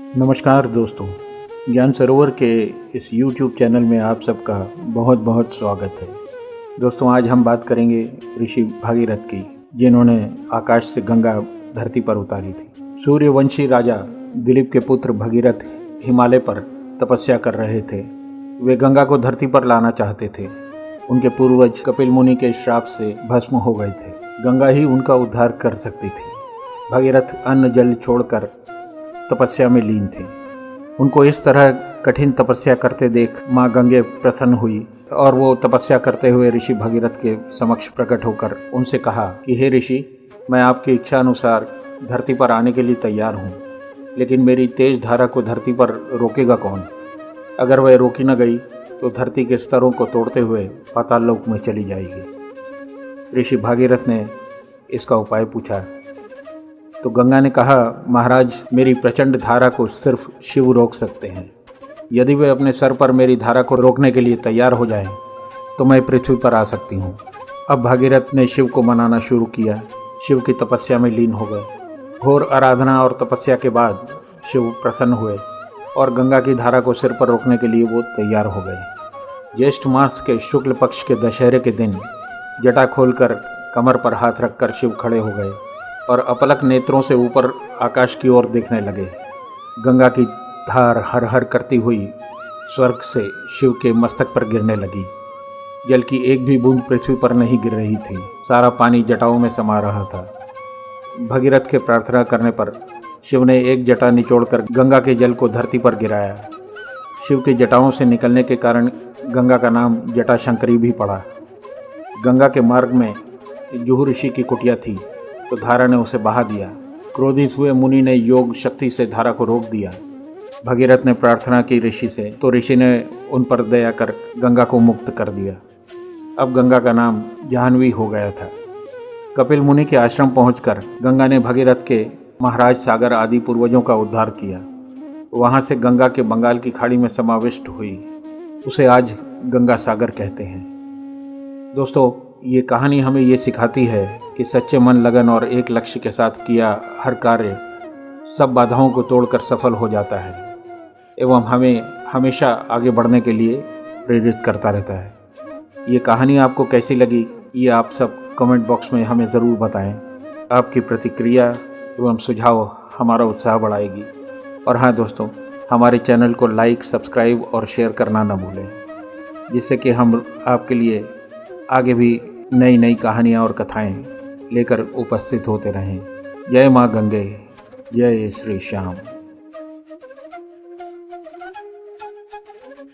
नमस्कार दोस्तों, ज्ञान सरोवर के इस YouTube चैनल में आप सबका बहुत बहुत स्वागत है। दोस्तों, आज हम बात करेंगे ऋषि भागीरथ की, जिन्होंने आकाश से गंगा धरती पर उतारी थी। सूर्यवंशी राजा दिलीप के पुत्र भगीरथ हिमालय पर तपस्या कर रहे थे। वे गंगा को धरती पर लाना चाहते थे। उनके पूर्वज कपिल मुनि के श्राप से भस्म हो गए थे। गंगा ही उनका उद्धार कर सकती थी। भगीरथ अन्न जल छोड़कर तपस्या में लीन थे। उनको इस तरह कठिन तपस्या करते देख माँ गंगे प्रसन्न हुई और वो तपस्या करते हुए ऋषि भगीरथ के समक्ष प्रकट होकर उनसे कहा कि हे ऋषि, मैं आपकी इच्छा अनुसार धरती पर आने के लिए तैयार हूँ, लेकिन मेरी तेज धारा को धरती पर रोकेगा कौन? अगर वह रोकी न गई तो धरती के स्तरों को तोड़ते हुए पाताल लोक में चली जाएगी। ऋषि भागीरथ ने इसका उपाय पूछा तो गंगा ने कहा, महाराज, मेरी प्रचंड धारा को सिर्फ शिव रोक सकते हैं। यदि वे अपने सर पर मेरी धारा को रोकने के लिए तैयार हो जाएं, तो मैं पृथ्वी पर आ सकती हूँ। अब भागीरथ ने शिव को मनाना शुरू किया। शिव की तपस्या में लीन हो गए। घोर आराधना और तपस्या के बाद शिव प्रसन्न हुए और गंगा की धारा को सिर पर रोकने के लिए वो तैयार हो गए। ज्येष्ठ मास के शुक्ल पक्ष के दशहरे के दिन जटा खोलकर कमर पर हाथ रखकर शिव खड़े हो गए और अपलक नेत्रों से ऊपर आकाश की ओर देखने लगे। गंगा की धार हर हर करती हुई स्वर्ग से शिव के मस्तक पर गिरने लगी। जल की एक भी बूंद पृथ्वी पर नहीं गिर रही थी। सारा पानी जटाओं में समा रहा था। भगीरथ के प्रार्थना करने पर शिव ने एक जटा निचोड़कर गंगा के जल को धरती पर गिराया। शिव की जटाओं से निकलने के कारण गंगा का नाम जटाशंकरी भी पड़ा। गंगा के मार्ग में जुहू ऋषि की कुटिया थी, तो धारा ने उसे बहा दिया। क्रोधित हुए मुनि ने योग शक्ति से धारा को रोक दिया। भगीरथ ने प्रार्थना की ऋषि से, तो ऋषि ने उन पर दया कर गंगा को मुक्त कर दिया। अब गंगा का नाम जाह्नवी हो गया था। कपिल मुनि के आश्रम पहुंचकर गंगा ने भगीरथ के महाराज सागर आदि पूर्वजों का उद्धार किया। वहां से गंगा के बंगाल की खाड़ी में समाविष्ट हुई। उसे आज गंगा सागर कहते हैं। दोस्तों, ये कहानी हमें ये सिखाती है कि सच्चे मन, लगन और एक लक्ष्य के साथ किया हर कार्य सब बाधाओं को तोड़कर सफल हो जाता है एवं हमें हमेशा आगे बढ़ने के लिए प्रेरित करता रहता है। ये कहानी आपको कैसी लगी, ये आप सब कमेंट बॉक्स में हमें ज़रूर बताएं। आपकी प्रतिक्रिया एवं सुझाव हमारा उत्साह बढ़ाएगी। और हाँ दोस्तों, हमारे चैनल को लाइक, सब्सक्राइब और शेयर करना न भूलें, जिससे कि हम आपके लिए आगे भी नई नई कहानियाँ और कथाएं लेकर उपस्थित होते रहें। जय माँ गंगे, जय श्री श्याम।